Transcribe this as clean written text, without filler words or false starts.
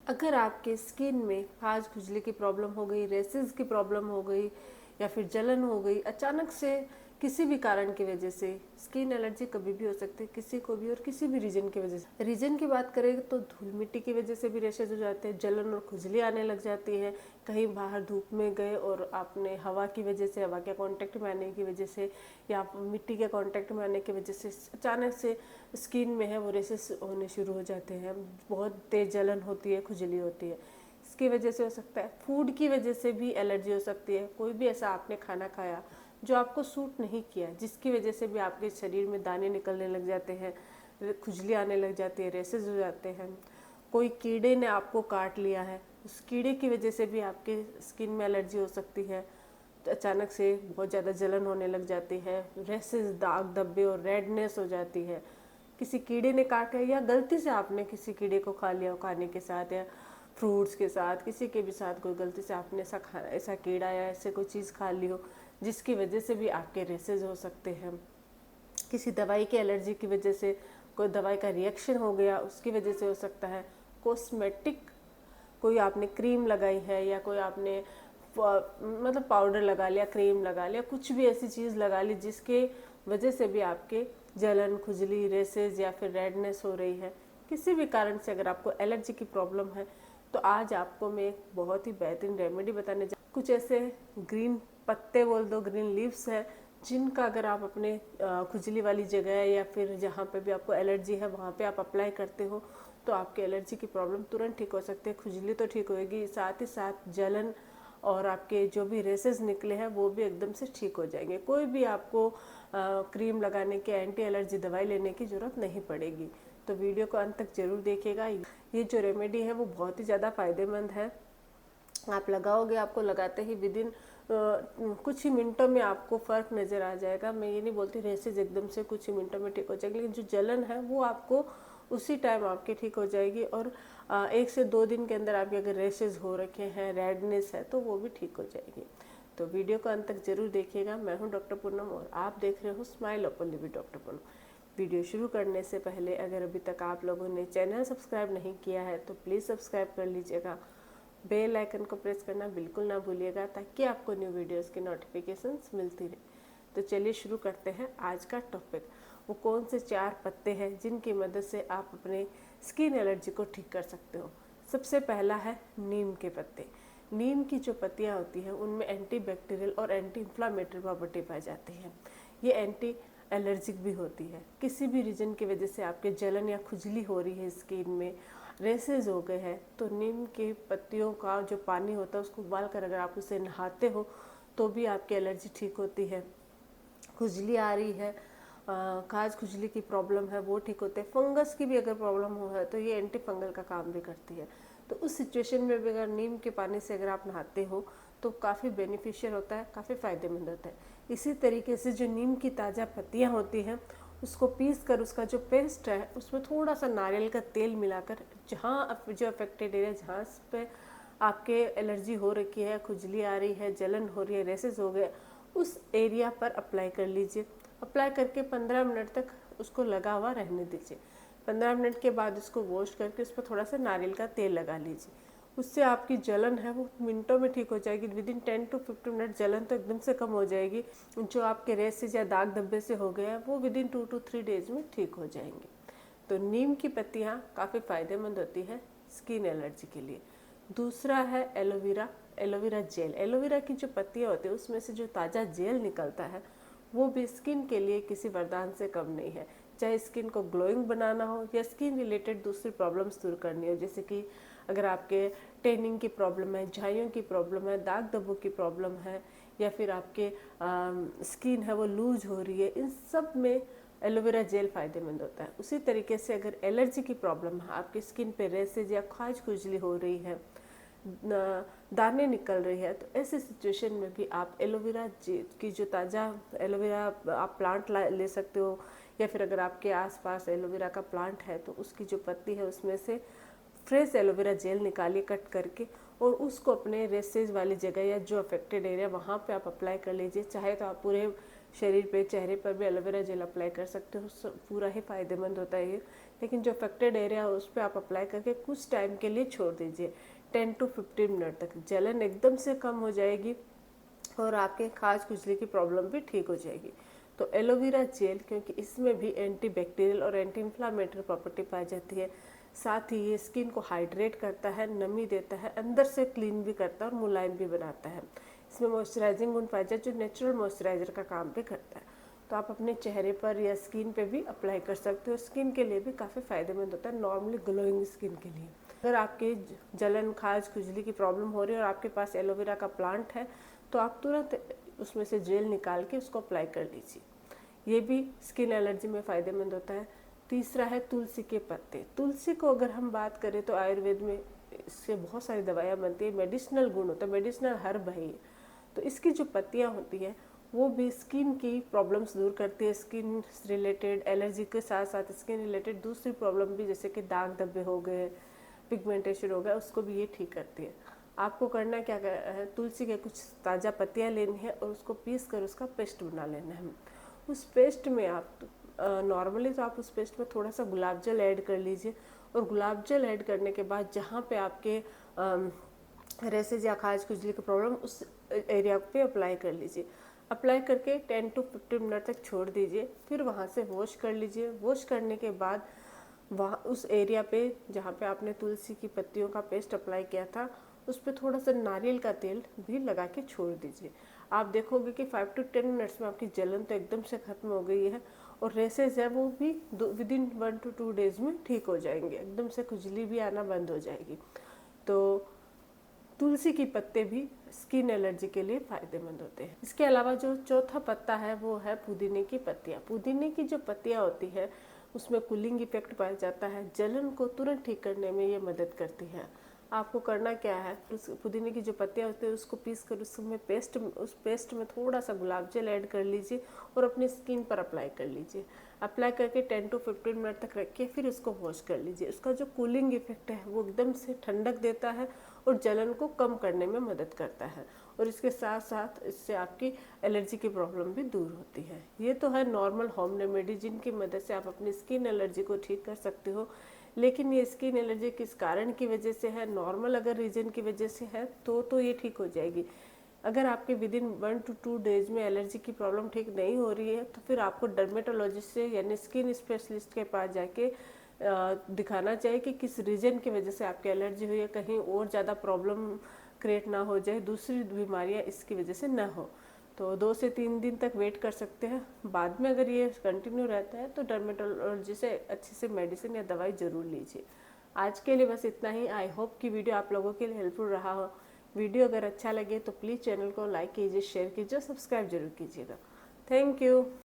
अगर आपके स्किन में खाज खुजली की प्रॉब्लम हो गई, रेसेस की प्रॉब्लम हो गई या फिर जलन हो गई, अचानक से किसी भी कारण की वजह से, स्किन एलर्जी कभी भी हो सकती है किसी को भी और किसी भी रीजन की वजह से। रीजन की बात करें तो धूल मिट्टी की वजह से भी रेशेज हो जाते हैं, जलन और खुजली आने लग जाती है। कहीं बाहर धूप में गए और आपने हवा की वजह से, हवा के कांटेक्ट में आने की वजह से या मिट्टी के कांटेक्ट में आने की वजह से अचानक से स्किन में है वो रेसेस होने शुरू हो जाते हैं। बहुत तेज जलन होती है, खुजली होती है। इसकी वजह से हो सकता है। फूड की वजह से भी एलर्जी हो सकती है। कोई भी ऐसा आपने खाना खाया जो आपको सूट नहीं किया, जिसकी वजह से भी आपके शरीर में दाने निकलने लग जाते हैं, खुजली आने लग जाती है, रेसेस हो जाते हैं। कोई कीड़े ने आपको काट लिया है, उस कीड़े की वजह से भी आपके स्किन में एलर्जी हो सकती है। तो अचानक से बहुत ज़्यादा जलन होने लग जाती है, रेसेस, दाग धब्बे और रेडनेस हो जाती है। किसी कीड़े ने काटा या गलती से आपने किसी कीड़े को खा लिया हो खाने के साथ या फ्रूट्स के साथ, किसी के भी साथ कोई गलती से आपने ऐसा कीड़ा या ऐसे कोई चीज़ खा ली हो जिसकी वजह से भी आपके रेसेस हो सकते हैं। किसी दवाई की एलर्जी की वजह से कोई दवाई का रिएक्शन हो गया, उसकी वजह से हो सकता है। कॉस्मेटिक, कोई आपने क्रीम लगाई है या कोई आपने मतलब पाउडर लगा लिया, क्रीम लगा लिया, कुछ भी ऐसी चीज़ लगा ली जिसके वजह से भी आपके जलन, खुजली, रेसेस या फिर रेडनेस हो रही है। किसी भी कारण से अगर आपको एलर्जी की प्रॉब्लम है तो आज आपको मैं एक बहुत ही बेहतरीन रेमेडी बताने जा, कुछ ऐसे ग्रीन पत्ते बोल दो, ग्रीन लीव्स है, जिनका अगर आप अपने खुजली वाली जगह या फिर जहाँ पे भी आपको एलर्जी है वहाँ पे आप अप्लाई करते हो तो आपके एलर्जी की प्रॉब्लम तुरंत ठीक हो सकती है। खुजली तो ठीक होएगी, साथ ही साथ जलन और आपके जो भी रेसेस निकले हैं वो भी एकदम से ठीक हो जाएंगे। कोई भी आपको क्रीम लगाने की, एंटी एलर्जी दवाई लेने की ज़रूरत नहीं पड़ेगी। तो वीडियो को अंत तक जरूर देखिएगा। ये जो रेमेडी है वो बहुत ही ज़्यादा फायदेमंद है। आप लगाओगे, आपको लगाते ही विदिन कुछ ही मिनटों में आपको फ़र्क नज़र आ जाएगा। मैं ये नहीं बोलती रेसेज एकदम से कुछ ही मिनटों में ठीक हो जाएगी, लेकिन जो जलन है वो आपको उसी टाइम आपकी ठीक हो जाएगी। और 1 से 2 दिन के अंदर आपके अगर रेसेज हो रखे हैं, रेडनेस है, तो वो भी ठीक हो जाएगी। तो वीडियो को अंत तक जरूर देखिएगा। मैं हूँ डॉक्टर पूनम और आप देख रहे हो smile openly with doctor Poonam. Video शुरू करने से पहले अगर अभी तक आप लोगों ने चैनल सब्सक्राइब नहीं किया है तो प्लीज़ सब्सक्राइब कर लीजिएगा। बेल आइकन को प्रेस करना बिल्कुल ना भूलिएगा ताकि आपको न्यू वीडियोस की नोटिफिकेशंस मिलती रहे। तो चलिए शुरू करते हैं आज का टॉपिक। वो कौन से 4 पत्ते हैं जिनकी मदद से आप अपने स्किन एलर्जी को ठीक कर सकते हो। सबसे पहला है नीम के पत्ते। नीम की जो पत्तियाँ होती हैं उनमें एंटी बैक्टीरियल और एंटी इन्फ्लामेटरी प्रॉपर्टी पाई जाती है। ये एंटी एलर्जिक भी होती है। किसी भी रीजन की वजह से आपके जलन या खुजली हो रही है, स्किन में रेसेस हो गए हैं, तो नीम के पत्तियों का जो पानी होता है उसको उबाल कर अगर आप उसे नहाते हो तो भी आपकी एलर्जी ठीक होती है। खुजली आ रही है, खाज खुजली की प्रॉब्लम है, वो ठीक होते हैं। फंगस की भी अगर प्रॉब्लम हो है तो ये एंटी फंगल का काम भी करती है। तो उस सिचुएशन में भी अगर नीम के पानी से अगर आप नहाते हो तो काफ़ी बेनिफिशियल होता है, काफ़ी फ़ायदेमंद होता है। इसी तरीके से जो नीम की ताज़ा पत्तियाँ होती हैं उसको पीस कर उसका जो पेस्ट है उसमें थोड़ा सा नारियल का तेल मिलाकर, जहाँ जो अफेक्टेड एरिया जहाँ पे आपके एलर्जी हो रखी है, खुजली आ रही है, जलन हो रही है, रेसेस हो गए, उस एरिया पर अप्लाई कर लीजिए। अप्लाई करके 15 मिनट तक उसको लगा हुआ रहने दीजिए। 15 मिनट के बाद उसको वॉश करके उस पर थोड़ा सा नारियल का तेल लगा लीजिए। उससे आपकी जलन है वो मिनटों में ठीक हो जाएगी। विदिन 10 to 15 मिनट जलन तो एकदम से कम हो जाएगी। जो आपके रेसेस या दाग धब्बे से हो गए हैं वो विदिन 2 to 3 डेज में ठीक हो जाएंगे। तो नीम की पत्तियाँ काफ़ी फायदेमंद होती है स्किन एलर्जी के लिए। दूसरा है एलोवेरा, एलोवेरा जेल। एलोवेरा की जो पत्तियाँ होती है उसमें से जो ताज़ा जेल निकलता है वो भी स्किन के लिए किसी वरदान से कम नहीं है। चाहे स्किन को ग्लोइंग बनाना हो या स्किन रिलेटेड दूसरी प्रॉब्लम्स दूर करनी हो, जैसे कि अगर आपके टेनिंग की प्रॉब्लम है, झाइयों की प्रॉब्लम है, दाग धब्बों की प्रॉब्लम है, या फिर आपके स्किन है वो लूज हो रही है, इन सब में एलोवेरा जेल फ़ायदेमंद होता है। उसी तरीके से अगर एलर्जी की प्रॉब्लम है, आपकी स्किन पे रेसेज या खाज खुजली हो रही है, दाने निकल रही है, तो ऐसे सिचुएशन में भी आप एलोवेरा की जो ताज़ा एलोवेरा आप प्लांट ले सकते हो, या फिर अगर आपके आसपास एलोवेरा का प्लांट है तो उसकी जो पत्ती है उसमें से फ्रेश एलोवेरा जेल निकालिए कट करके, और उसको अपने रेसेज वाली जगह या जो अफेक्टेड एरिया वहाँ पे आप अप्लाई कर लीजिए। चाहे तो आप पूरे शरीर पे, चेहरे पर भी एलोवेरा जेल अप्लाई कर सकते हो, पूरा ही फ़ायदेमंद होता है ये। लेकिन जो अफेक्टेड एरिया है उस पर आप अप्लाई करके कुछ टाइम के लिए छोड़ दीजिए, 10 to 15 मिनट तक। जलन एकदम से कम हो जाएगी और आपके खाज खुजली की प्रॉब्लम भी ठीक हो जाएगी। तो एलोवेरा जेल, क्योंकि इसमें भी एंटी बैक्टीरियल और एंटी इन्फ्लामेटरी प्रॉपर्टी पाई जाती है, साथ ही ये स्किन को हाइड्रेट करता है, नमी देता है, अंदर से क्लीन भी करता है और मुलायम भी बनाता है। इसमें मॉइस्चराइजिंग गुण पाया जाता है जो नेचुरल मॉइस्चराइजर का काम भी करता है। तो आप अपने चेहरे पर या स्किन पे भी अप्लाई कर सकते हो। स्किन के लिए भी काफ़ी फायदेमंद होता है, नॉर्मली ग्लोइंग स्किन के लिए। अगर आपके जलन, खाज, खुजली की प्रॉब्लम हो रही है और आपके पास एलोवेरा का प्लांट है तो आप तुरंत उसमें से जेल निकाल के उसको अप्लाई कर लीजिए, ये भी स्किन एलर्जी में फ़ायदेमंद होता है। तीसरा है तुलसी के पत्ते। तुलसी को अगर हम बात करें तो आयुर्वेद में इससे बहुत सारी दवाइयाँ बनती है, मेडिसिनल गुण होता है, मेडिसिनल हर्ब है ये। तो इसकी जो पत्तियाँ होती है वो भी स्किन की प्रॉब्लम्स दूर करती है। स्किन रिलेटेड एलर्जी के साथ साथ स्किन रिलेटेड दूसरी प्रॉब्लम भी, जैसे कि दाग धब्बे हो गए, पिगमेंटेशन हो गया, उसको भी ये ठीक करती है। आपको करना क्या है, तुलसी के कुछ ताज़ा पत्तियाँ लेनी है और उसको पीस कर उसका पेस्ट बना लेना है। उस पेस्ट में आप नॉर्मली तो आप उस पेस्ट में थोड़ा सा गुलाब जल ऐड कर लीजिए और गुलाब जल ऐड करने के बाद जहाँ पे आपके रेसेज या खाज खुजली की प्रॉब्लम, उस एरिया पे अप्लाई कर लीजिए। अप्लाई करके 10 to 15 मिनट तक छोड़ दीजिए, फिर वहाँ से वॉश कर लीजिए। वॉश करने के बाद वहाँ उस एरिया पे जहाँ पे आपने तुलसी की पत्तियों का पेस्ट अप्लाई किया था उस पर थोड़ा सा नारियल का तेल भी लगा के छोड़ दीजिए। आप देखोगे कि 5 to 10 मिनट्स में आपकी जलन तो एकदम से ख़त्म हो गई है और रेसेज है वो भी विदिन 1 to 2 डेज में ठीक हो जाएंगे, एकदम से खुजली भी आना बंद हो जाएगी। तो तुलसी की पत्ते भी स्किन एलर्जी के लिए फ़ायदेमंद होते हैं। इसके अलावा जो चौथा पत्ता है वो है पुदीने की पत्तियाँ। पुदीने की जो पत्तियाँ होती है उसमें कूलिंग इफेक्ट पाया जाता है, जलन को तुरंत ठीक करने में ये मदद करती है। आपको करना क्या है, उस पुदीने की जो पत्तियाँ होती है उसको पीस कर उसमें उस पेस्ट में थोड़ा सा गुलाब जल ऐड कर लीजिए और अपनी स्किन पर अप्लाई कर लीजिए। अप्लाई करके 10 to 15 मिनट तक रखिए, फिर उसको वॉश कर लीजिए। उसका जो कूलिंग इफेक्ट है वो एकदम से ठंडक देता है और जलन को कम करने में मदद करता है और इसके साथ साथ इससे आपकी एलर्जी की प्रॉब्लम भी दूर होती है। ये तो है नॉर्मल होम रेमेडी जिनकी मदद से आप अपनी स्किन एलर्जी को ठीक कर सकते हो। लेकिन ये स्किन एलर्जी किस कारण की वजह से है, नॉर्मल अगर रीजन की वजह से है तो ये ठीक हो जाएगी। अगर आपके विदिन 1 to 2 डेज में एलर्जी की प्रॉब्लम ठीक नहीं हो रही है तो फिर आपको डर्मेटोलॉजिस्ट से यानी स्किन स्पेशलिस्ट के पास जाके दिखाना चाहिए कि किस रीजन की वजह से आपकी एलर्जी हुई है, कहीं और ज़्यादा प्रॉब्लम क्रिएट ना हो जाए, दूसरी बीमारियां इसकी वजह से ना हो। तो 2 से 3 दिन तक वेट कर सकते हैं। बाद में अगर ये कंटिन्यू रहता है तो डर्मेटोलॉजिस्ट से अच्छे से मेडिसिन या दवाई ज़रूर लीजिए। आज के लिए बस इतना ही। आई होप कि वीडियो आप लोगों के लिए हेल्पफुल रहा हो। वीडियो अगर अच्छा लगे तो प्लीज़ चैनल को लाइक कीजिए, शेयर कीजिए, सब्सक्राइब जरूर कीजिएगा। Thank you.